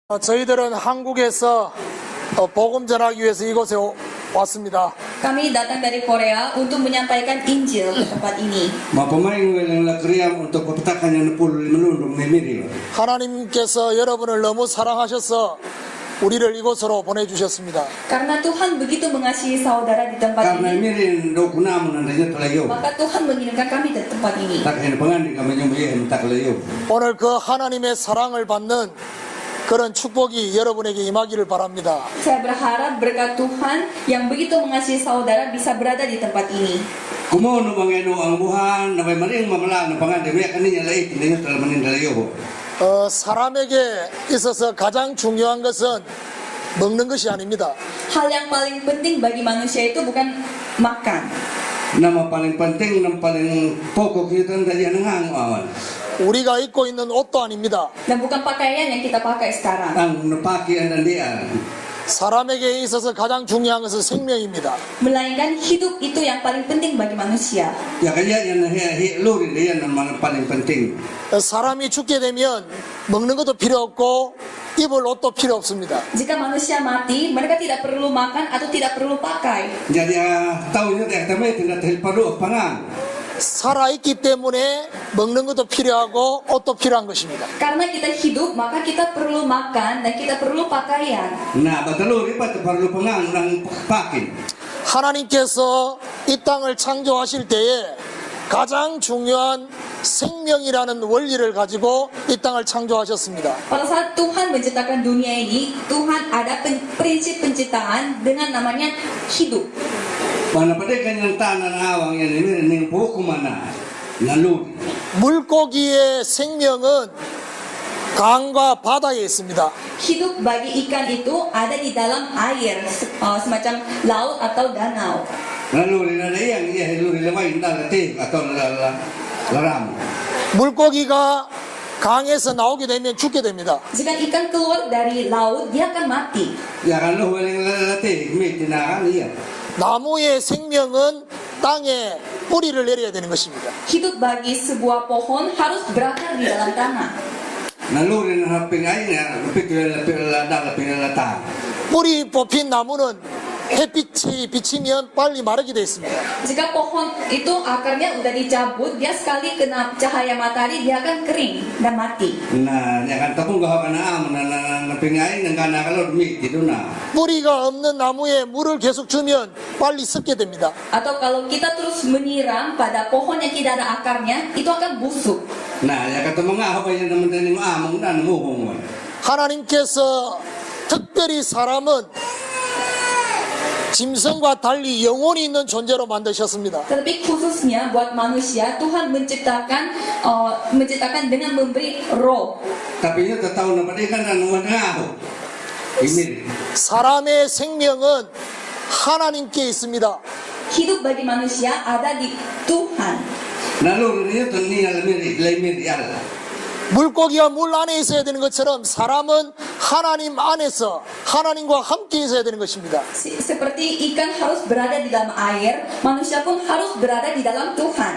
저희들은 한국에서 복음 전하기 위해서 이곳에 왔습니다. Kami datang dari Korea untuk menyampaikan Injil ke tempat ini. untuk pepetakan yang 65 lundung memiri. 하나님께서 여러분을 너무 사랑하셔서 우리를 이곳으로 보내주셨습니다. Karena Tuhan begitu mengasihi saudara di tempat Karena ini, mirin do kunamun nandanya talayo. maka Tuhan mengirimkan kami ke tempat ini. Tak hen pangandi kami nyumbuye tak layo. 오늘 그 하나님의 사랑을 받는 그런 축복이 여러분에게 임하기를 바랍니다. Saya berharap berkat Tuhan yang begitu mengasihi saudara bisa berada di tempat ini. Kumono mangeno ang buhan na may maring mamala na pangandi we kaninya lait ninyo tal manin dalayo. 사람에게 있어서 가장 중요한 것은 먹는 것이 아닙니다. Hal yang paling penting bagi manusia itu bukan makan. Nama paling penting nam paling pokok kita dari nang awan. 우리가 입고 있는 옷도 아닙니다. Dan bukan pakaian yang kita pakai sekarang. Ang napaki ang dia. 사람에게 있어서 가장 중요한 것은 생명입니다. Melainkan hidup itu yang paling penting bagi manusia. Ya kaya yan he luri yan ang paling penting. 사람이 죽게 되면 먹는 것도 필요 없고 입을 옷도 필요 없습니다. Jika manusia mati, mereka tidak perlu makan atau tidak perlu pakai. Jadi tahu niya tamay tidak terparu pangan. 살아있기 때문에 먹는 것도 필요하고 옷도 필요한 것입니다. Karena kita hidup, maka kita perlu makan dan kita perlu pakaian. Nah, bataluri pa perlu pangan ng pakin. 하나님께서 이 땅을 창조하실 때에 가장 중요한 생명이라는 원리를 가지고 이 땅을 창조하셨습니다. Pada saat Tuhan menciptakan dunia ini, Tuhan ada prinsip penciptaan dengan namanya hidup. Mana pada kanyang tanah awang yan ini buku mana lalu. 물고기의 생명은 강과 바다에 있습니다. Hidup bagi ikan itu ada di dalam air, semacam laut atau danau. Lalu na yang iya lalu lamay dalate atau laram. 물고기가 강에서 나오게 되면 죽게 됩니다. Jika ikan keluar dari laut, dia akan mati. Ya kan lu lalate metina iya. 나무의 생명은 땅에 뿌리를 내려야 되는 것입니다. Hidup bagi sebuah pohon harus berakar di dalam tanah. Lalu na pingay na pilala. 뿌리 뽑힌 나무는 햇빛이 비치면 빨리 마르게 되어 있습니다. Jika pohon itu akarnya udah dicabut, dia sekali kena cahaya matahari dia akan kering dan mati. Nah, ya kan tapong gawa ka na na pingay nang kana kalod mi gitu na. 뿌리가 없는 나무에 물을 계속 주면 빨리 썩게 됩니다. Atau kalau kita terus menyiram pada pohon yang tidak ada akarnya, itu akan busuk. Nah, ya kata mga apa yan naman din mo among na namuhong. 하나님께서 특별히 사람은 짐승과 달리 영혼이 있는 존재로 만드셨습니다. Tetapi khususnya buat manusia, Tuhan menciptakan dengan memberi roh. Tapi yun tataw na pati ka na nuwanaho. Imir. 사람의 생명은 하나님께 있습니다. Hidup bagi manusia ada di Tuhan. Lalu niya to niya lamir yal. 물고기가 물 안에 있어야 되는 것처럼 사람은 하나님 안에서 하나님과 함께 있어야 되는 것입니다. Seperti ikan harus berada di dalam air, manusia pun harus berada di dalam Tuhan.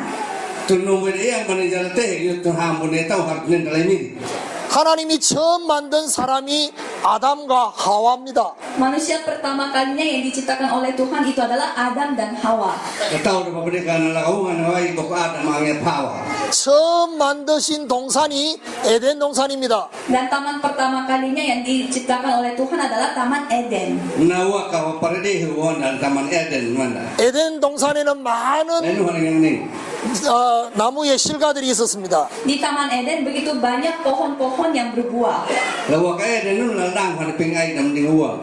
Tunong mo yang mananjalate yun to hamon ito harapin lamir. 하나님이 처음 만든 사람이 아담과 하와입니다. Manusia pertama kalinya yang diciptakan oleh Tuhan itu adalah Adam dan Hawa. Tataw na pati ka na lakaungan ay bako adam ang pawa. 처음 만드신 동산이 에덴 동산입니다. Dan taman pertama kalinya yang diciptakan oleh Tuhan adalah Taman Eden. Nawa ka parade huwan ang taman Eden mana. 에덴 동산에는 많은 Ano yang ni? 나무의 실과들이 있었습니다. Di Taman Eden begitu banyak pohon-pohon yang berbuah. Lawa ka Eden nun lang pa pingay nam ding huwa.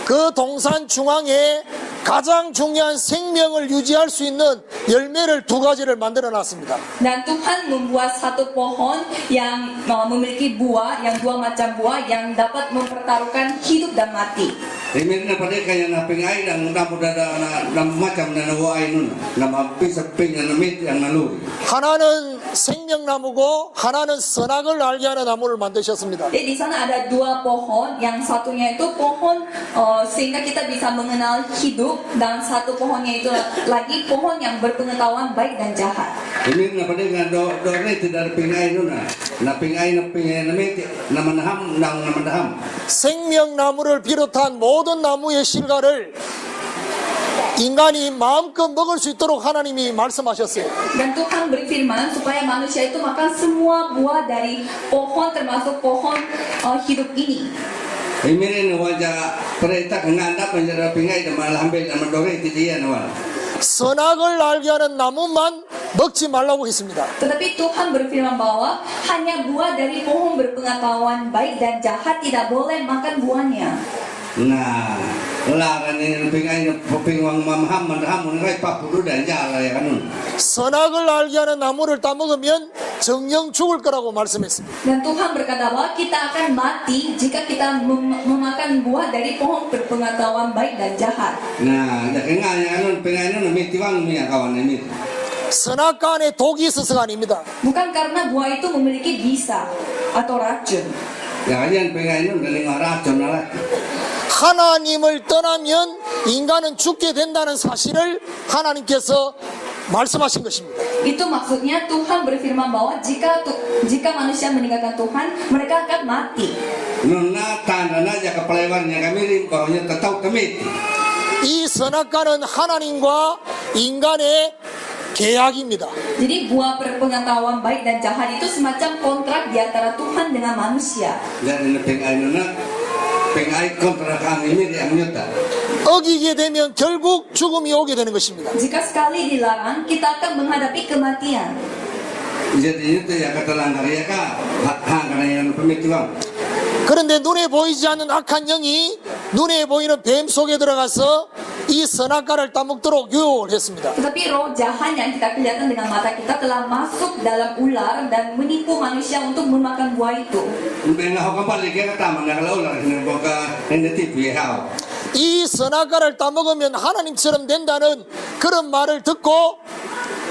그 동산 중앙에 가장 중요한 생명을 유지할 수 있는 열매를 두 가지를 만들어 놨습니다. Dan Tuhan membuat satu pohon yang memiliki buah, yang dua macam buah yang dapat mempertaruhkan hidup dan mati. Imir na pati kaya na pingay ang namudada na macam na nawa ay nun na mapisap pinya na mit ang naluri. 하나는 생명나무고 하나는 선악을 알게 하는 나무를 만드셨습니다. Jadi di sana ada dua pohon, yang satunya itu pohon sehingga kita bisa mengenal hidup, dan satu pohonnya itu lagi pohon yang berpengetahuan baik dan jahat. Imir na pati nga do rete dar pingay nun na. napingay na miti na manaham na manaham. 생명나무를 비롯한 모든 나무의 실과를 인간이 마음껏 먹을 수 있도록 하나님이 말씀하셨어요. Dan Tuhan berfirman supaya manusia itu makan semua buah dari pohon termasuk pohon hidup ini. Imirin wajah perintah ngandap menjadi pingay dan malhambil dan mendore titian wal. 선악을 알게 하는 나무만 먹지 말라고 했습니다. Tetapi Tuhan berfirman bahwa hanya buah dari pohon berpengetahuan baik dan jahat tidak boleh makan buahnya. Nah, laran ini pingay na pingwang mamham manaham ngay papudu dan jala ya kanun. 선악을 알게 하는 나무를 따먹으면 정령 죽을 거라고 말씀했습니다. Dan Tuhan berkata bahwa kita akan mati jika kita memakan buah dari pohon berpengetahuan baik dan jahat. Nah, jadi nganya kanun pingay nun mitiwang miya kawan ini. 선악과 안에 독이 있어서가 아닙니다. Bukan karena buah itu memiliki bisa atau racun. Ya kalian pingay nun dari ngaracun lah. 하나님을 떠나면 인간은 죽게 된다는 사실을 하나님께서 말씀하신 것입니다. Itu maksudnya Tuhan berfirman bahwa jika manusia meninggalkan Tuhan, mereka akan mati. Nuna tanda naja kepelewarnya kami rimpohnya tetap kami. 이 선악과는 하나님과 인간의 계약입니다. Jadi buah berpengetahuan baik dan jahat itu semacam kontrak di antara Tuhan dengan manusia. Jadi pingay nuna pingay kontra kami ini yang nyata. 어기게 되면 결국 죽음이 오게 되는 것입니다. Jika sekali dilarang, kita akan menghadapi kematian. Jadi itu ya kata langgar ya kak, hangkara yang pemitiwang. 그런데 눈에 보이지 않는 악한 영이 눈에 보이는 뱀 속에 들어가서 이 선악과를 따먹도록 유혹을 했습니다. Tetapi roh jahat yang kita kelihatan dengan mata kita telah masuk dalam ular dan menipu manusia untuk memakan buah itu. Benga hokam balik ya kata mana kalau ular ini boka ini tipu ya. 이 선악과를 따먹으면 하나님처럼 된다는 그런 말을 듣고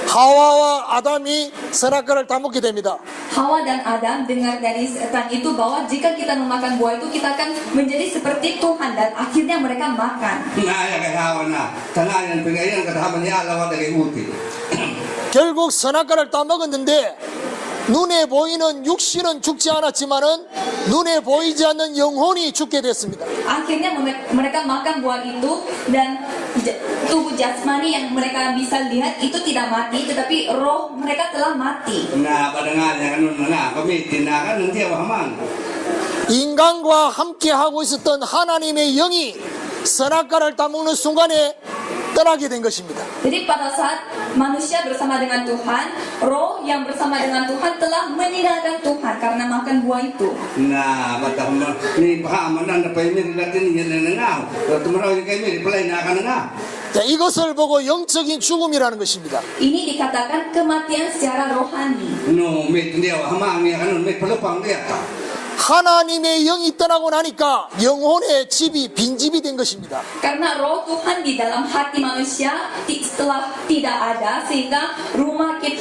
하와와 아담이 선악과를 따먹게 됩니다. Hawa dan Adam dengar dari setan itu bahwa jika kita memakan buah itu kita akan menjadi seperti Tuhan dan akhirnya mereka makan. Nah ya kayak hawa nah, tengah yang pengayan kata hamanya Allah dari uti. 결국 선악과를 따먹었는데 눈에 보이는 육신은 죽지 않았지만은 눈에 보이지 않는 영혼이 죽게 됐습니다. Akhirnya mereka makan buah itu dan tubuh jasmani yang mereka bisa lihat itu tidak mati, tetapi roh mereka telah mati. Nah pada nganya kan nah kami tindakan nanti apa hamang. 인간과 함께 하고 있었던 하나님의 영이 선악과를 따먹는 순간에 떠나게 된 것입니다. Jadi pada saat manusia bersama dengan Tuhan, roh yang bersama dengan Tuhan telah meninggalkan Tuhan karena makan buah itu. Nah pada hamang ni pahaman dan apa ini dilatin yang nengau. Waktu mereka kami pelai nak nengau. 자, 이것을 보고 영적인 죽음이라는 것입니다. Ini dikatakan kematian secara rohani. No mit dia hamang ni kan mit pelupang dia. 하나님의 영이 떠나고 나니까 영혼의 집이 빈집이 된 것입니다. Karena roh Tuhan di dalam hati manusia setelah tidak ada, sehingga rumah di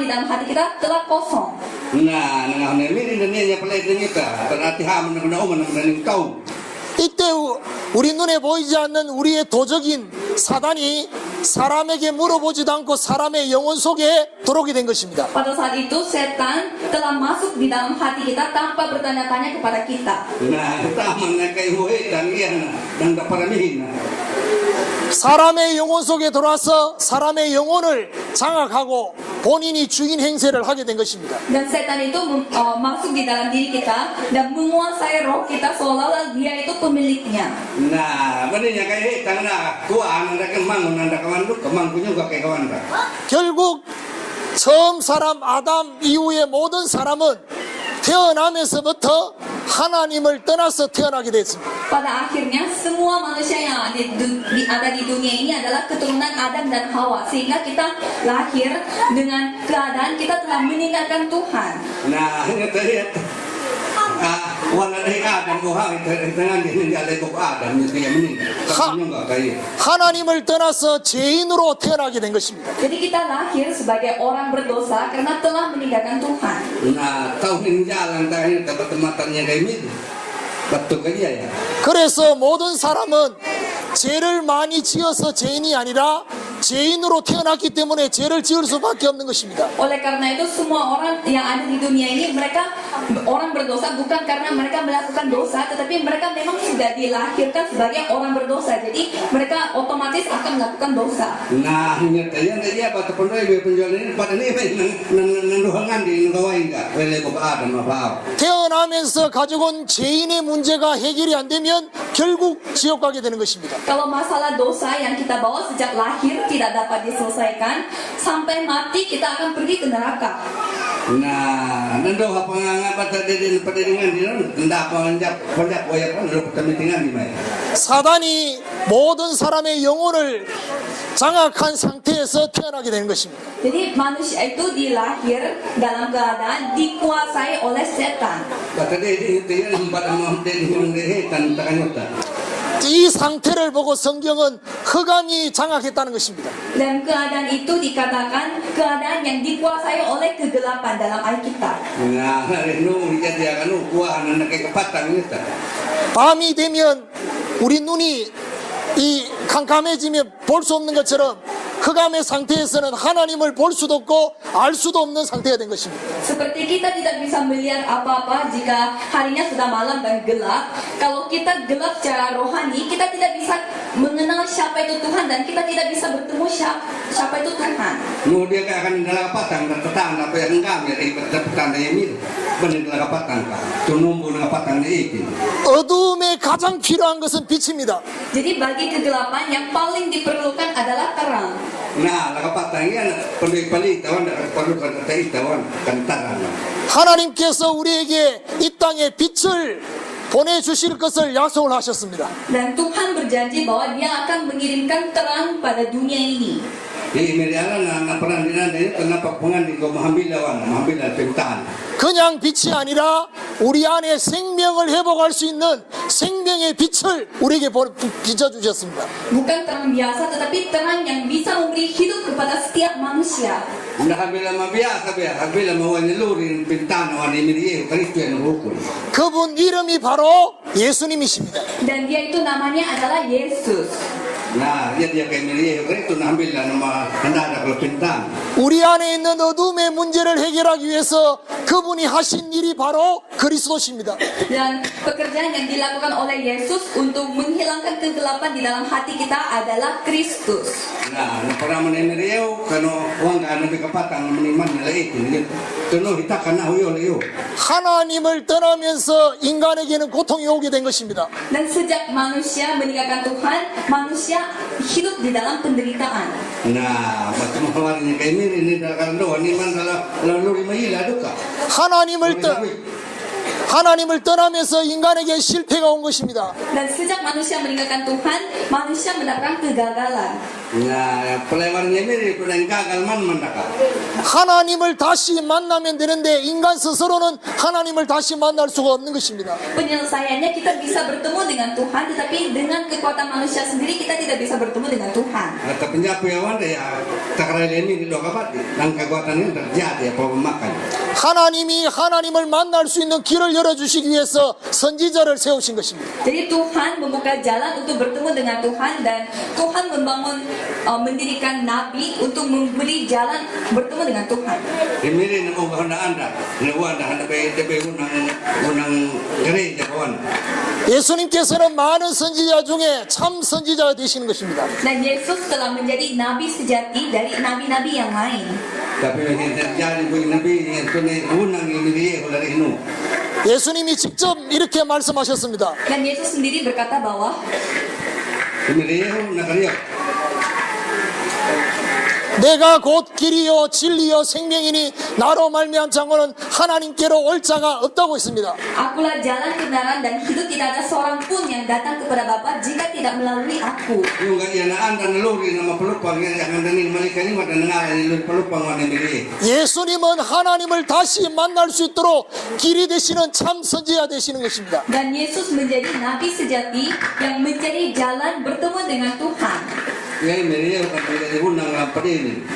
dalam hati kita telah kosong. Nah nengau ni mit ini yang pelai kita. Berarti hamang nengau nengau kau. 이때 우리 눈에 보이지 않는 우리의 도적인 사단이 사람에게 물어보지도 않고 사람의 영혼 속에 들어오게 된 것입니다. Pada saat itu setan telah masuk di dalam hati kita tanpa bertanya-tanya kepada kita. Nah taman nak kayu dan ian dan tak paramihin. 사람의 영혼 속에 들어와서 사람의 영혼을 장악하고 본인이 주인 행세를 하게 된 것입니다. Dan setan itu masuk di dalam diri kita dan menguasai roh kita seolah-olah dia itu pemiliknya. Nah, benernya kayak tanah kuan anda kemang anda kawan lu kemang punya gak kayak kawan anda. 결국 처음 사람 아담 이후의 모든 사람은 태어나면서부터 하나님을 떠나서 태어나게 됐습니다. Pada akhirnya semua manusia yang ada di dunia ini adalah keturunan Adam dan Hawa, sehingga kita lahir dengan keadaan kita telah meninggalkan Tuhan. Nah, ini terlihat wala dari Adam kuha dengan dia ada kok Adam dia meninggal. Kamu enggak kayak. 하나님을 떠나서 죄인으로 태어나게 된 것입니다. Jadi kita lahir sebagai orang berdosa karena telah meninggalkan Tuhan. Nah, tahun ini jalan tadi dapat matanya kayak ini. Betul aja ya. 그래서 모든 사람은 죄를 많이 지어서 죄인이 아니라 죄인으로 태어났기 때문에 죄를 지을 수밖에 없는 것입니다. Oleh karena itu semua orang yang ada di dunia ini mereka orang berdosa bukan karena mereka melakukan dosa, tetapi mereka memang sudah dilahirkan sebagai orang berdosa. Jadi mereka otomatis akan melakukan dosa. Nah, ingat aja dia batu pendoy penjual ini pada ini nanduhangan di ngawainga. Wele ko Adam apa. 태어나면서 가지고 온 죄인의 문제가 해결이 안 되면 결국 지옥 가게 되는 것입니다. Kalau masalah dosa yang kita bawa sejak lahir tidak dapat diselesaikan, sampai mati kita akan pergi ke neraka. Nah, nando hapanga pada dengan dia ndak panjak waya kan lo pertamitingan di mana. 사단이 모든 사람의 영혼을 장악한 상태에서 태어나게 되는 것입니다. Jadi manusia itu dilahir dalam keadaan dikuasai oleh setan. Kata dia pada mau dia tan takanyota. 이 상태를 보고 성경은 흑암이 장악했다는 것입니다. Dan keadaan itu dikatakan keadaan yang dikuasai oleh kegelapan dalam Alkitab. Nah, nu dia kan kuah anak kepatang itu. 밤이 되면 우리 눈이 이 캄캄해지면 볼 수 없는 것처럼 흑암의 상태에서는 하나님을 볼 수도 없고 알 수도 없는 상태가 된 것입니다. Seperti kita tidak bisa melihat apa-apa jika harinya sudah malam dan gelap. Kalau kita gelap secara rohani, kita tidak bisa mengenal siapa itu Tuhan dan kita tidak bisa bertemu siapa itu Tuhan. Nu dia akan dalam patang dan petang apa yang enggak ya di petang yang ini benar dalam patang kan. Tunumbu dalam patang ini. 어둠에 가장 필요한 것은 빛입니다. Jadi bagi kegelapan yang paling diperlukan adalah terang. Nah, dalam patang ini pendek tawan perlu kata tawan kantaran. 하나님께서 우리에게 이 땅에 빛을 보내주실 것을 약속을 하셨습니다. Dan Tuhan berjanji bahwa Dia akan mengirimkan terang pada dunia ini. Di Merialan na peran dinan itu kenapa pengen ko mahambil pintaan. 그냥 빛이 아니라 우리 안에 생명을 회복할 수 있는 생명의 빛을 우리에게 비춰주셨습니다. Bukan terang biasa, tetapi terang yang bisa memberi hidup kepada setiap manusia. Nah, bila biasa bila mau nyelurin pintaan wan ini Kristus yang hukum. 그분 이름이 바로 예수님이십니다. Dan Dia itu namanya adalah Yesus. Nah, dia kayak Kristus itu ambil nama hendak kalau pintaan. 우리 안에 있는 어둠의 문제를 해결하기 위해서 그분이 하신 일이 바로 그리스도십니다. Dan pekerjaan yang dilakukan oleh Yesus untuk menghilangkan kegelapan di dalam hati kita adalah Kristus. Nah, pernah menemeriau kano uang kan lebih kepatang meniman nilai itu. Kano kita kana huyo leo. 하나님을 떠나면서 인간에게는 고통이 오게 된 것입니다. Dan sejak manusia meninggalkan Tuhan, manusia hidup di dalam penderitaan. Nah, macam hawarnya kayak ini dalam doa ni mana lalu lima ila duka. 하나님을 떠나면서 인간에게 실패가 온 것입니다. Dan sejak manusia meninggalkan Tuhan, manusia mendapatkan kegagalan. Nah, pelewarnya ini pernah gagal mandaka. 하나님을 다시 만나면 되는데 인간 스스로는 하나님을 다시 만날 수가 없는 것입니다. Penyelesaiannya kita bisa bertemu dengan Tuhan, tetapi dengan kekuatan manusia sendiri kita tidak bisa bertemu dengan Tuhan. Atau penjapu yang ada ya takaran ini di doa kapat, dan kekuatan ini terjadi apa memakan. 하나님이 하나님을 만날 수 있는 길을 열어주시기 위해서 선지자를 세우신 것입니다. Jadi Tuhan membuka jalan untuk bertemu dengan Tuhan dan Tuhan mendirikan nabi untuk memberi jalan bertemu dengan Tuhan. Ini mau hendak anda unang gereja kawan. 예수님께서는 많은 선지자 중에 참 선지자가 되시는 것입니다. Dan Yesus telah menjadi nabi sejati dari nabi-nabi yang lain. Tapi yang terjadi bagi nabi yang tunai unang ini dia oleh inu. 예수님이 직접 이렇게 말씀하셨습니다. Dan Yesus sendiri berkata bahwa Ini dia nak dia. 내가 곧 길이요 진리요 생명이니 나로 말미암 자고는 하나님께로 올 자가 없다고 했습니다. Akulah jalan kebenaran dan hidup, tidak ada seorang pun yang datang kepada Bapa jika tidak melalui aku. Yung kaya na anda naluri na mapalupang yang anda ni malikani mata nangalan ni palupang wan ni. 예수님은 하나님을 다시 만날 수 있도록 길이 되시는 참 선지자 되시는 것입니다. Dan Yesus menjadi nabi sejati yang menjadi jalan bertemu dengan Tuhan. Yang media kan menjadi unang lampadin.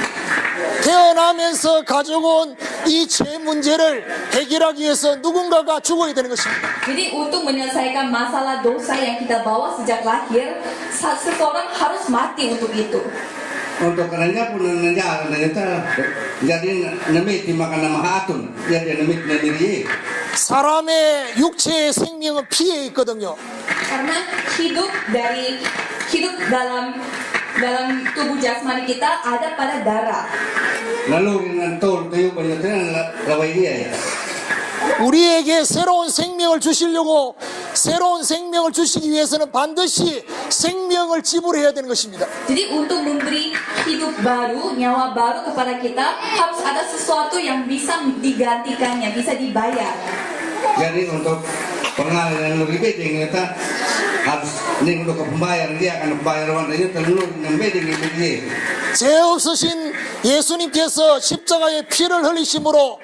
태어나면서 가지고 온 이 죄 문제를 해결하기 위해서 누군가가 죽어야 되는 것입니다. Jadi untuk menyelesaikan masalah dosa yang kita bawa sejak lahir, seseorang harus mati untuk itu. untuk karanya pun nandiyan nandiyan jadi namiti makan nama hatun jadi namit namiri 사람의 육체의 생명은 피에 있거든요. Karena hidup dalam tubuh jasmani kita ada pada darah. lalu dengan tol tayo banyak laway dia ya 우리에게 새로운 생명을 주시려고 새로운 생명을 주시기 위해서는 반드시 생명을 지불해야 되는 것입니다. Jadi untuk memberi hidup baru, nyawa baru kepada kita harus ada sesuatu yang bisa digantikannya, bisa dibayar. jadi untuk pengalihan lebih beding kita harus ini untuk pembayaran dia akan bayar wanitanya terlalu yang beding dia 죄 없으신 예수님께서 십자가의 피를 흘리심으로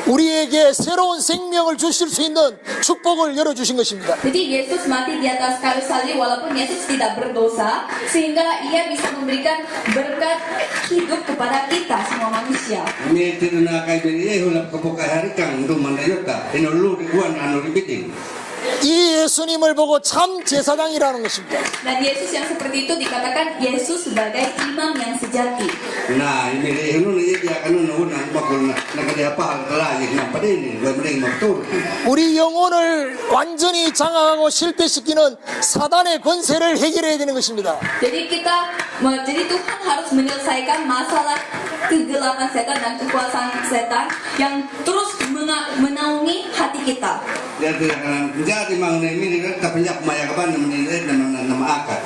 우리에게 새로운 생명을 주실 수 있는 축복을 열어주신 것입니다. Jadi Yesus mati di atas kayu salib walaupun Yesus tidak berdosa sehingga ia bisa memberikan berkat hidup kepada kita semua manusia. ini tidak nak kayak dia hulap kebuka hari kang rumah dayota ini lu dikuan anu beding 이 예수님을 보고 참 제사장이라는 것입니다. Dan Yesus yang seperti itu dikatakan Yesus sebagai imam yang sejati. nah ini dia lu ni dia kan nu nang bakul nak dia apa hal lagi nak pada ini gua mending betul 우리 영혼을 완전히 장악하고 실패시키는 사단의 권세를 해결해야 되는 것입니다. Jadi Tuhan harus menyelesaikan masalah kegelapan setan dan kekuasaan setan yang terus menaungi hati kita. jadi mengenai ini kita penjak maya kapan menilai nama akar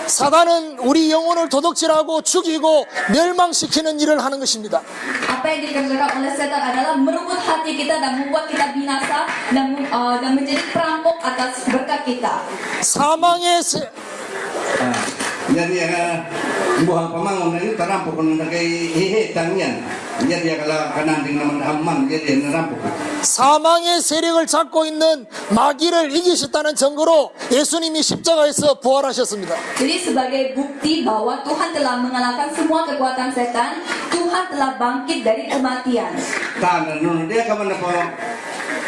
사단은 우리 영혼을 도둑질하고 죽이고 멸망시키는 일을 하는 것입니다. Apa yang dikerjakan oleh setan adalah merebut hati kita dan membuat kita binasa dan menjadi perampok atas berkat kita. 사망의 jadi buah pemangun itu terampuk dengan hehe tangian jadi kalau kananding nama hamman jadi terampuk 사망의 세력을 잡고 있는 마귀를 이기셨다는 증거로 예수님이 십자가에서 부활하셨습니다. Jadi sebagai bukti bahwa Tuhan telah mengalahkan semua kekuatan setan, Tuhan telah bangkit dari kematian. tangan nun dia kapan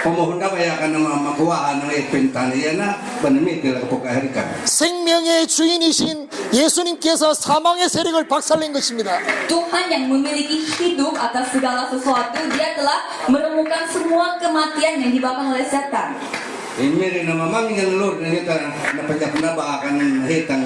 pemohon apa ya kan makuha ng ipintan yan na banamitil kapag kahirikan 생명의 주인이신 예수님께서 사망의 세력을 박살낸 것입니다. Tuhan yang memiliki hidup atas segala sesuatu, dia telah menemukan semua kematian yang dibawakan oleh setan. Imiri na mamangin Lord na ito na pagkakunaba akan hitang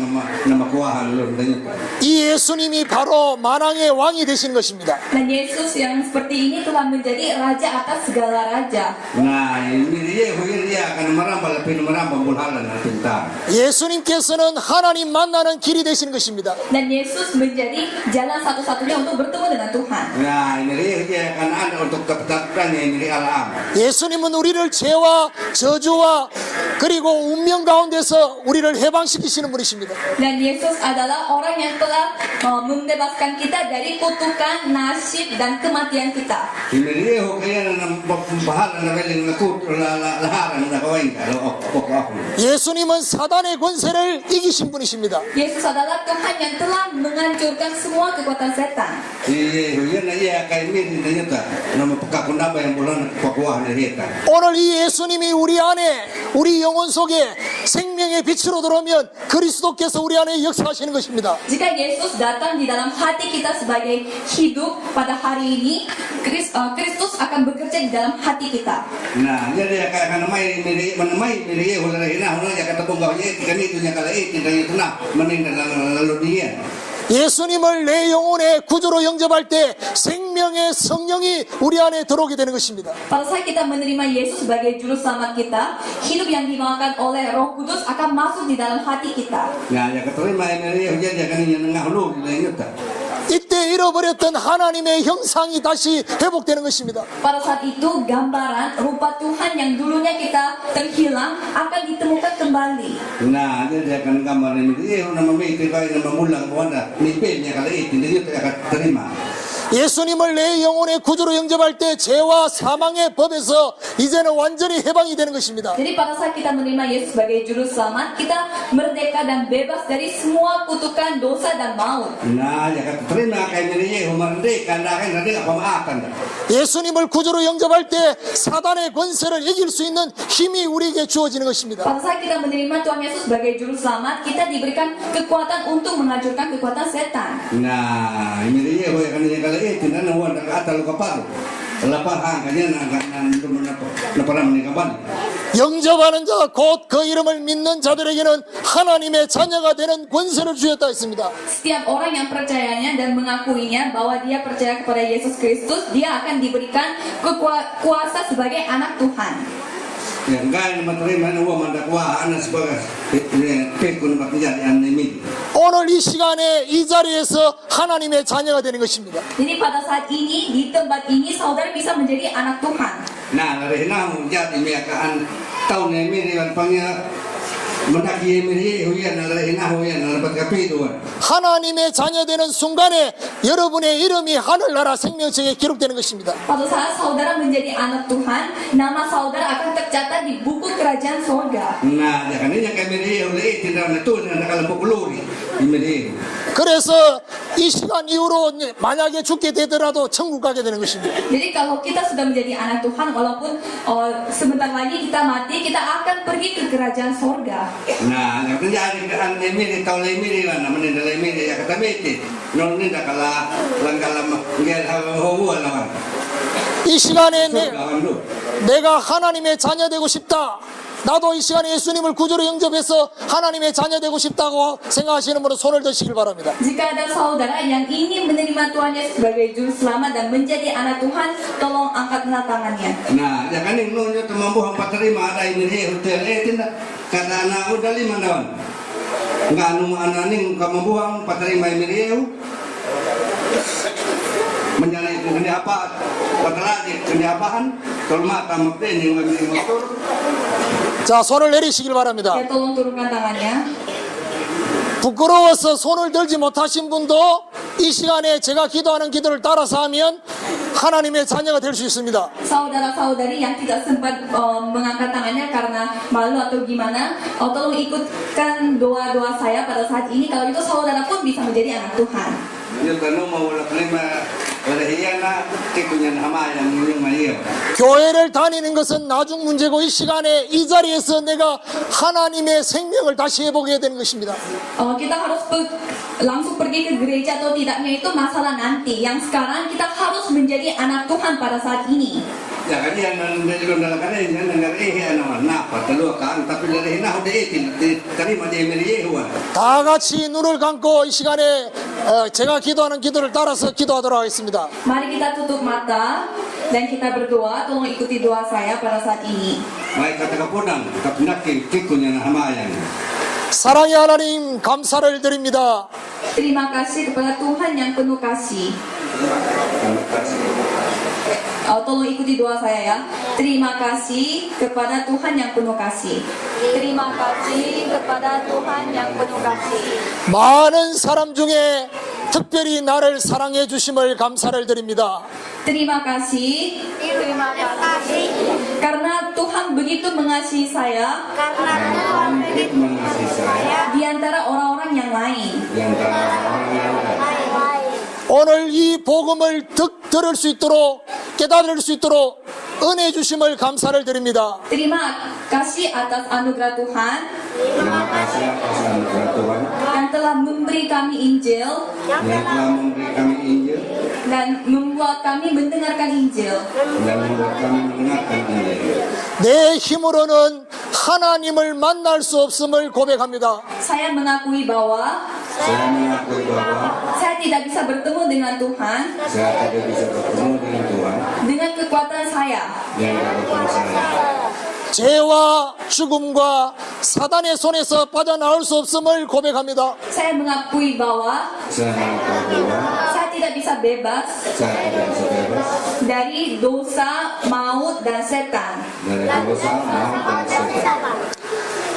na makuha Lord na ito. 이 예수님이 바로 만왕의 왕이 되신 것입니다. Dan Yesus yang seperti ini telah menjadi raja atas segala raja. Nah, imiri huiriya akan marambal pinmarambal bulhalan na pintar. 예수님께서는 하나님 만나는 길이 되신 것입니다. Dan Yesus menjadi jalan satu-satunya untuk bertemu dengan Tuhan. Nah, imiri dia akan ada untuk kepetakan imiri alam. 예수님은 우리를 죄와 저주와 그리고 운명 가운데서 우리를 해방시키시는 분이십니다. Dan Yesus adalah orang yang telah membebaskan kita dari kutukan, nasib, dan kematian kita. Imiri kaya na bahala na beling na laharan na kawain ka. 예수님은 사단의 권세를 이기신 분이십니다. Yesus adalah Tuhan yang telah menghancurkan semua kekuatan setan. Iya na iya kay imiri na ito na mapagkakunaba yung bulan na pakuha na hita. 오늘 이 예수님이 우리 안에 우리 영혼 속에 생명의 빛으로 들어오면 그리스도께서 우리 안에 역사하시는 것입니다. Jika Yesus datang di dalam hati kita sebagai hidup pada hari ini, Kristus akan bekerja di dalam hati kita. Nah, jadi akan namai miri hula hina hula ya kata bongga ye kami itu nya kala itu na meninggal lalu dia. 예수님을 내 영혼의 구주로 영접할 때 생명의 성령이 우리 안에 들어오게 되는 것입니다. Pada saat kita menerima Yesus sebagai juru selamat kita, hidup yang dibawakan oleh Roh Kudus akan masuk di dalam hati kita. Nah, ya keterima miri hujan ya kan yang ngahulu dia itu. 이때 잃어버렸던 하나님의 형상이 다시 회복되는 것입니다. Pada saat itu gambaran rupa Tuhan yang dulunya kita terhilang akan ditemukan kembali. Nah, jadi akan gambar ini dia nama miti kaya nama mulang buana mimpinya kala itu dia akan terima. 예수님을 내 영혼의 구주로 영접할 때 죄와 사망의 법에서 이제는 완전히 해방이 되는 것입니다. Jadi pada saat kita menerima Yesus sebagai juru selamat, kita merdeka dan bebas dari semua kutukan dosa dan maut. Nah, ya terima kay Miriyehu merdeka dahil nanti pamaatan. 예수님을 구주로 영접할 때 사단의 권세를 이길 수 있는 힘이 우리에게 주어지는 것입니다. Pada saat kita menerima Tuhan Yesus sebagai juru selamat, kita diberikan kekuatan untuk menghancurkan kekuatan setan. Nah, Miriyehu ya kan yang kali itu nan wan atal kapal. Lapang kanya na para menikaban. 영접하는 자 곧 그 이름을 믿는 자들에게는 하나님의 자녀가 되는 권세를 주셨다 했습니다. Setiap orang yang percayanya dan mengakuinya bahwa dia percaya kepada Yesus Kristus, dia akan diberikan kuasa sebagai anak Tuhan. Yang kaya menerima na wan mandakwa anas sebagai pekun baktiyan anemi. 오늘 이 시간에 이 자리에서 하나님의 자녀가 되는 것입니다. Jadi pada saat ini, di tempat ini, saudara bisa menjadi anak Tuhan. Nah, rehna mujat imiakaan tahun ini riwan pangya mendaki Miriyehu ya na rehna huyan na dapat kapiduan. 하나님의 자녀 되는 순간에 여러분의 이름이 하늘나라 생명책에 기록되는 것입니다. Pada saat saudara menjadi anak Tuhan, nama saudara akan tercatat di buku kerajaan sorga. Nah, ya kan ini kay Miriyehu le tidak netun na kalapuluri Miriyehu. 그래서 이 시간 이후로 만약에 죽게 되더라도 천국 가게 되는 것입니다. Jadi kalau kita sudah menjadi anak Tuhan, walaupun sebentar lagi kita mati, kita akan pergi ke kerajaan sorga. Nah, yang terjadi kan Miri tahun Miri lah, namanya dari Miri ya kata Miri, non ini dah kalah langgalam gel hawa lawan. 이 시간에 Lawan lu. 내가 하나님의 자녀 되고 싶다. 나도 이 시간에 예수님을 구주로 영접해서 하나님의 자녀 되고 싶다고 생각하시는 분은 손을 드시길 바랍니다. Jika ada saudara yang ingin menerima Tuhan Yesus sebagai juru selamat dan menjadi anak Tuhan, tolong angkatlah tangannya. Nah, ya kan ini nunjuk mampu hampa terima ada Miriyehu hotel tidak kata anak udah 5 tahun. Enggak anu anak ning kamambuang paterima Miriyehu. Menjalani kene apa? Pateragi kene apaan? Tolma tamak ini motor. 자, 손을 내리시길 바랍니다. Ya, tolong turunkan tangannya. 부끄러워서 손을 들지 못하신 분도 이 시간에 제가 기도하는 기도를 따라서 하면 하나님의 자녀가 될 수 있습니다. Saudara-saudari yang tidak sempat mengangkat tangannya karena malu atau gimana, tolong ikutkan doa-doa saya pada saat ini. Kalau itu saudara pun bisa menjadi anak Tuhan. Yo tanu mau wala klima wala hiyana kikunya hama yang yung mayo. 교회를 다니는 것은 나중 문제고 이 시간에 이 자리에서 내가 하나님의 생명을 다시 해보게 되는 것입니다. Kita harus langsung pergi ke gereja atau tidaknya itu masalah nanti. Yang sekarang kita harus menjadi anak Tuhan pada saat ini. Ya kan yang dari dalam kan yang dengar anak napa telu kan tapi dari hina udah terima dia Miriyehu. 다 같이 눈을 감고 이 시간에 제가 기도하는 기도를 따라서 기도하도록 하겠습니다. Mari kita tutup mata dan kita berdoa. Tolong ikuti doa saya pada saat ini. Mai kata kapodang kapnak kikunya hama yang. 사랑의 하나님 감사를 드립니다. Terima kasih kepada Tuhan yang penuh kasih. Tolong ikuti doa saya ya. Terima kasih kepada Tuhan yang penuh kasih. Terima kasih kepada Tuhan yang penuh kasih. 많은 사람 중에 특별히 나를 사랑해 주심을 감사를 드립니다. Terima kasih Terima kasih karena Tuhan begitu mengasihi saya karena Tuhan begitu mengasihi saya di antara orang-orang yang lain. Yang 오늘 이 복음을 들을 수 있도록 깨달을 수 있도록 은혜 주심을 감사를 드립니다. Terima kasih atas anugerah Tuhan terima kasih atas anugerah Tuhan yang telah memberi kami Injil yang telah memberi kami Injil dan membuat kami mendengarkan Injil. dan membuat kami mendengarkan Injil. 내 힘으로는 하나님을 만날 수 없음을 고백합니다. Saya mengakui bahwa Saya mengakui bahwa saya tidak bisa bertemu dengan Tuhan saya tidak bisa bertemu dengan Tuhan dengan kekuatan saya. yang kekuatan saya. 죄와 죽음과 사단의 손에서 빠져나올 수 없음을 고백합니다. Saya mengakui bahwa Saya mengakui bahwa saya tidak bisa bebas saya tidak bisa bebas dari dosa, maut, dan setan. dari dosa, maut dan setan.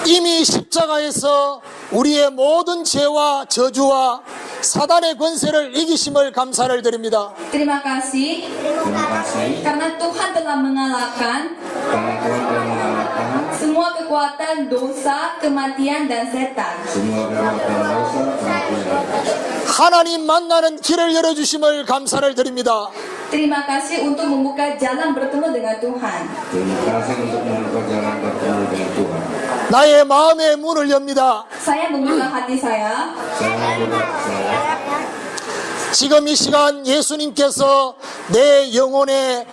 이미 십자가에서 우리의 모든 죄와 저주와 사단의 권세를 이기심을 감사를 드립니다. Terima kasih Terima kasih karena Tuhan telah mengalahkan karena Tuhan telah mengalahkan semua kekuatan dosa, kematian, dan setan. semua kekuatan dosa, kematian. 하나님 만나는 길을 열어주심을 감사를 드립니다. Terima kasih untuk membuka jalan bertemu dengan Tuhan. Terima kasih untuk membuka jalan bertemu dengan Tuhan. 나의 마음의 문을 엽니다. Saya membuka hati saya. Saya 지금 이 시간 예수님께서 내 영혼에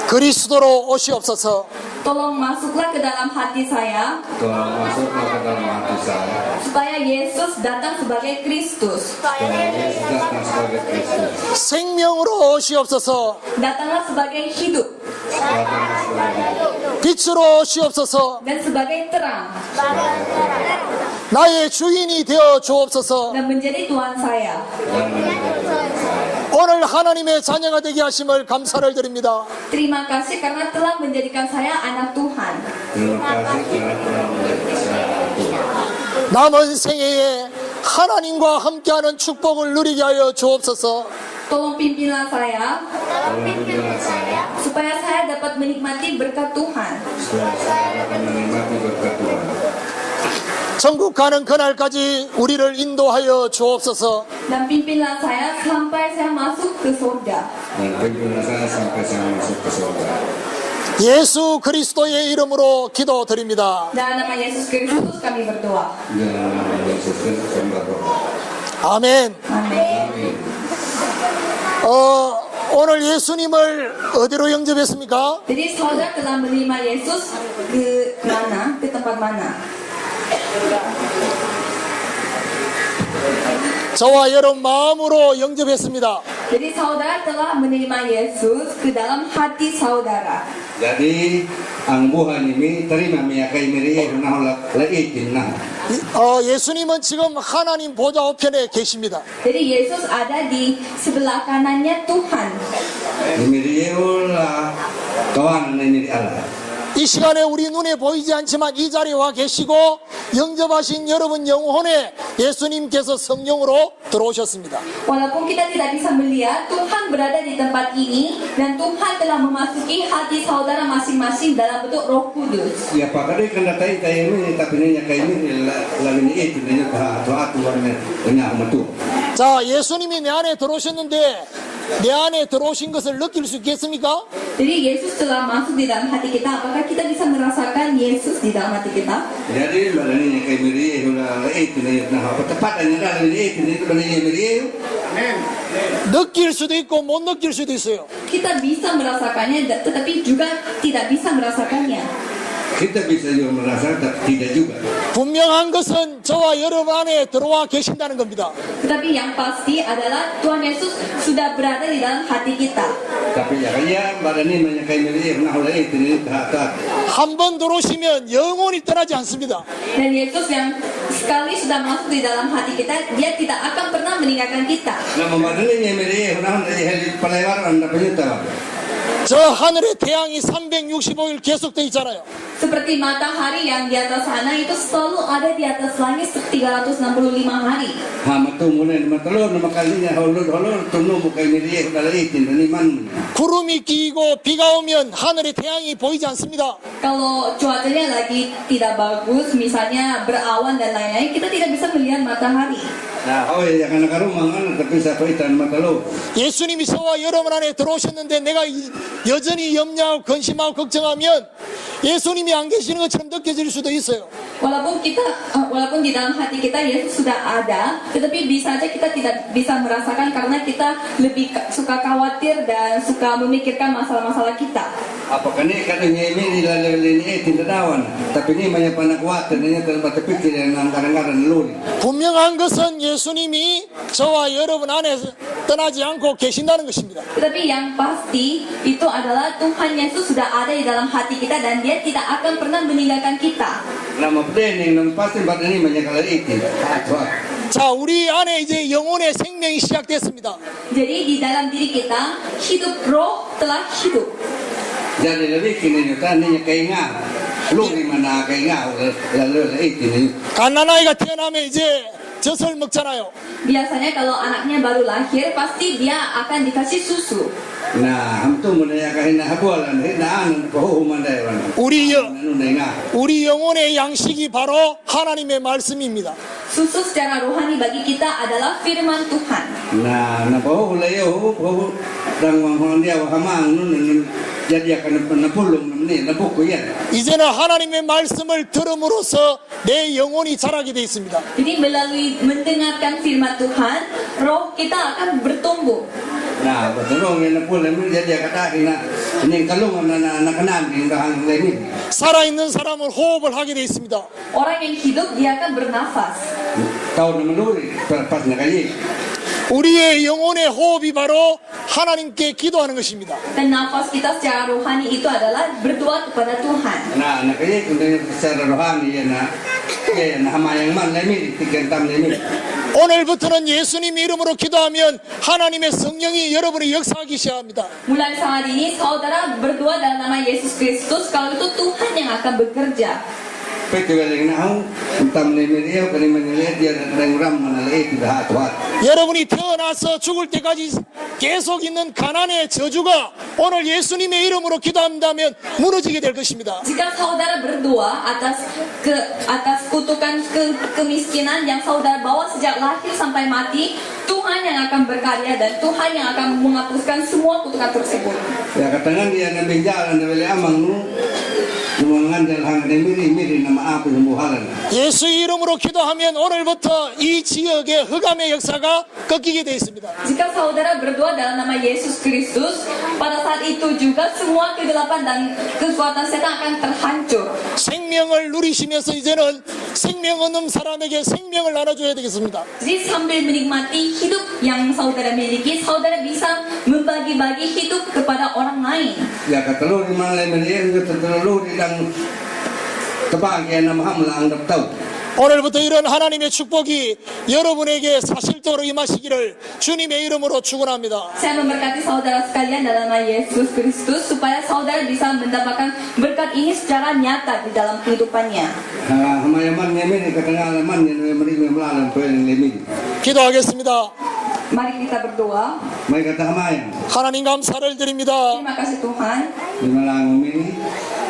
그리스도로 오시옵소서. Tolong masuklah ke dalam hati saya telah masuklah ke dalam hati saya. supaya Yesus datang sebagai Kristus. Supaya Yesus datang sebagai Kristus. 생명으로 오시옵소서. Datanglah sebagai hidup Datanglah sebagai hidup. 빛으로 오시옵소서. dan sebagai terang 나의 주인이 되어 주옵소서. dan menjadi Tuhan saya. Dan menjadi saya. 오늘 하나님의 자녀가 되게 하심을 감사를 드립니다. Terima kasih karena telah menjadikan saya anak Tuhan. Terima kasih karena telah menjadikan saya anak Tuhan. 남은 생애에 하나님과 함께하는 축복을 누리게 하여 주옵소서. Tolong pimpinlah saya Tolong pimpinlah saya supaya saya dapat menikmati berkat Tuhan. supaya saya dapat menikmati berkat Tuhan. 천국 가는 그날까지 우리를 인도하여 주옵소서. Dan pimpinlah saya sampai saya masuk ke surga. Dan pimpinlah saya sampai saya masuk ke surga. 예수 그리스도의 이름으로 기도드립니다. Dalam nama Yesus Kristus kami berdoa. Dalam nama Yesus Kristus kami berdoa. 아멘. Amin. Amin. 오늘 예수님을 어디로 영접했습니까? Jadi saudara telah menerima Yesus ke mana? Ke tempat mana? 저와 여러분 마음으로 영접했습니다. Jadi saudara telah menerima Yesus ke dalam hati saudara. Jadi ang buhay ni terima miyakai miri na laitin na. 예수님은 지금 하나님 보좌 우편에 계십니다. Jadi Yesus ada di sebelah kanannya Tuhan. Miri la kawan na miri Allah. 이 시간에 우리 눈에 보이지 않지만 이 자리에 와 계시고 영접하신 여러분 영혼에 예수님께서 성령으로 들어오셨습니다. Walaupun kita tidak bisa melihat, Tuhan berada di tempat ini dan Tuhan telah memasuki hati saudara masing-masing dalam bentuk Roh Kudus. Ya pakade kanda tai tai mi tapi ni kai mi la ni itu ni ta Tuhan ni amatu. 자, 예수님이 내 안에 들어오셨는데 내 안에 들어오신 것을 느낄 수 있겠습니까? Jadi Yesus telah masuk di dalam hati kita. Apakah kita bisa merasakan Yesus di dalam hati kita? Jadi ni kai miri la itu ni na apa tepat ni la ni itu ni miri. Amen. 느낄 수도 있고 못 느낄 수도 있어요. Kita bisa merasakannya, tetapi juga tidak bisa merasakannya. Kita bisa juga merasakan tapi tidak juga. 분명한 것은 저와 여러분 안에 들어와 계신다는 겁니다. Tetapi yang pasti adalah Tuhan Yesus sudah berada di dalam hati kita. Tapi ya kaya barani menyakai miri na hula itu ni ta. 한 번 들어오시면 영원히 떠나지 않습니다. Dan Yesus yang sekali sudah masuk di dalam hati kita, dia tidak akan pernah meninggalkan kita. Na mamadali ni miri na hula heli palayaran na penyuta. 저 하늘의 태양이 365일 계속돼 있잖아요. Seperti matahari yang di atas sana itu selalu ada di atas langit 365 hari. Ha matu muna ni matalo na makalinya holod tunu bukai miri hula itu ni man. 구름이 끼고 비가 오면 하늘의 태양이 보이지 않습니다. Kalau cuacanya lagi tidak bagus, misalnya berawan dan lain-lain, kita tidak bisa melihat matahari. Nah, oh ya karena karumangan tapi siapa itu matalo. 예수님이 저와 여러분 안에 들어오셨는데 내가 여전히 염려하고 근심하고 걱정하면 예수님이 안 계시는 것처럼 느껴질 수도 있어요. Walaupun di dalam hati kita Yesus sudah ada, tetapi bisa saja kita tidak bisa merasakan karena kita lebih suka khawatir dan suka memikirkan masalah-masalah kita. Apakah ni katanya ini dilalui ini tidak dawan, tapi ini banyak panakwater ini terbatas pikir yang kadang-kadang luli. 분명한 것은 예수님이 저와 여러분 안에 떠나지 않고 계신다는 것입니다. Tetapi yang pasti itu adalah Tuhan Yesus sudah ada di dalam hati kita dan Dia tidak akan pernah meninggalkan kita. Nama pening yang pasti pada ini banyak kali itu. 자, 우리 안에 이제 영혼의 생명이 시작됐습니다. Jadi di dalam diri kita hidup roh telah hidup. Jadi lebih kini nyata ni kainga, luli mana kainga lalu itu ni. 갓난아이가 태어나면 이제 젖을 먹잖아요. Biasanya kalau anaknya baru lahir, pasti dia akan dikasih susu. Nah, hamtu menaya kahina habualan, hinaan pohumandayan. 우리 영혼의 양식이 바로 하나님의 말씀입니다. Susu secara rohani bagi kita adalah firman Tuhan. Nah, na pohulayo, pohu rangwang dia wahamang nun jadi akan napulung namni napukuyan. 이제는 하나님의 말씀을 들음으로써 내 영혼이 자라게 되어 있습니다. Jadi melalui mendengarkan firman Tuhan, roh kita akan bertumbuh. Nah, betul yang napulung jadi kata kina ini kalung na kanan di kahang ini. 살아있는 사람은 호흡을 하게 되어 있습니다. Orang yang hidup dia akan bernafas. Tahu nama luri pas nak kali. 우리의 영혼의 호흡이 바로 하나님께 기도하는 것입니다. Dan nafas kita secara rohani itu adalah berdoa kepada Tuhan. Nah, nak kali kita secara rohani ya na hamayang man lemi tiga tam lemi. 오늘부터는 예수님 이름으로 기도하면 하나님의 성령이 여러분의 역사하기 시작합니다. Mulai saat ini saudara berdoa dalam nama Yesus Kristus, kalau itu Tuhan yang akan bekerja. Pekeweling nahung tam lemi dia kali menilai dia ram menilai tidak hatuat. 여러분이 태어나서 죽을 때까지 계속 있는 가난의 저주가 오늘 예수님의 이름으로 기도한다면 무너지게 될 것입니다. Jika saudara berdoa atas kutukan kemiskinan yang saudara bawa sejak lahir sampai mati, Tuhan yang akan berkarya dan Tuhan yang akan menghapuskan semua kutukan tersebut. Ya katakan dia nabi jalan dari amang nu Dumangan jalan miri nama apa sembuhalan. 예수 이름으로 기도하면 오늘부터 이 지역의 흑암의 역사가 꺾이게 되어 있습니다. Jika saudara berdoa dalam nama Yesus Kristus, pada saat itu juga semua kegelapan dan kekuatan setan akan terhancur. 생명을 누리시면서 이제는 생명 없는 사람에게 생명을 나눠줘야 되겠습니다. Jadi sambil menikmati hidup yang saudara miliki, saudara bisa membagi-bagi hidup kepada orang lain. Ya kata lu di mana lagi kata lu di dang kebahagiaan nama hamlang daptau. 오늘부터 이런 하나님의 축복이 여러분에게 사실적으로 임하시기를 주님의 이름으로 축원합니다. Saya memberkati saudara sekalian dalam nama Yesus Kristus supaya saudara bisa mendapatkan berkat ini secara nyata di dalam kehidupannya. Hamayaman nyemin ketengalaman yang meri melalang poin lemi. 기도하겠습니다. Mari kita berdoa. Mai kata hamayang. 하나님 감사를 드립니다. Terima kasih Tuhan. Di malang ini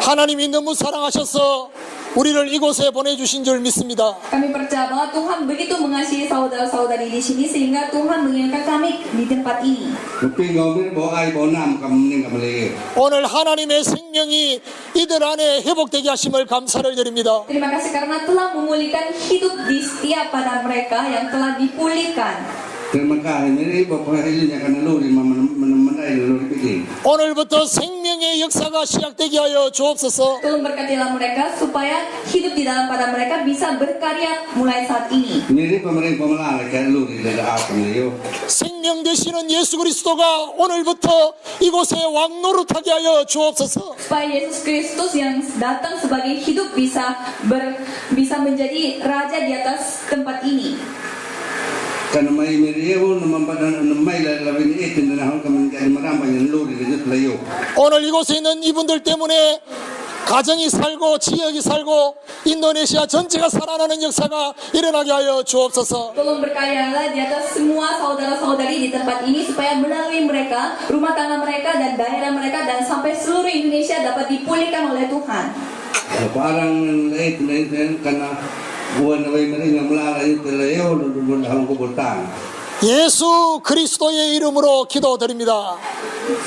하나님이 너무 사랑하셔서 우리를 이곳에 보내주신 줄 믿습니다. Kami percaya bahwa Tuhan begitu mengasihi saudara-saudari di sini sehingga Tuhan mengirimkan kami di tempat ini. Tapi ngomir bawa air bawa nam kamu kembali. 오늘 하나님의 생명이 이들 안에 회복되게 하심을 감사를 드립니다. Terima kasih karena telah memulihkan hidup di setiap pada mereka yang telah dipulihkan. Terima kasih ini bapak hasilnya karena lu di menandai lu dipilih. 오늘부터 생명의 역사가 시작되게 하여 주옵소서. Tolong berkatilah mereka supaya hidup di dalam pada mereka bisa berkarya mulai saat ini. Ini pemerintah pemerintah kayak lu di daerah apa nih yo. 생명 되시는 예수 그리스도가 오늘부터 이곳에 왕노릇하게 하여 주옵소서. Supaya Yesus Kristus yang datang sebagai hidup bisa menjadi raja di atas tempat ini. Karena mai meriau nampadan mai labin itu dan hal kami jadi merampai yang lu di situ layo. 오늘 이곳에 있는 이분들 때문에 가정이 살고 지역이 살고 인도네시아 전체가 살아나는 역사가 일어나게 하여 주옵소서. Tolong berkaryalah di atas semua saudara-saudari di tempat ini supaya melalui mereka, rumah tangga mereka dan daerah mereka dan sampai seluruh Indonesia dapat dipulihkan oleh Tuhan. Parang itu karena buat nabi mereka melalui itu layo dulu dalam kubutang. 예수 그리스도의 이름으로 기도드립니다.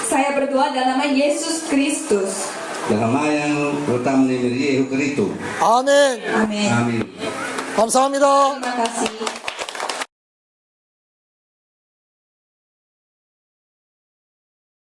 Saya berdoa dalam nama Yesus Kristus. Dalam yang pertama ini Yesus Kristus. 아멘. Amin. Amin. 감사합니다. Terima kasih.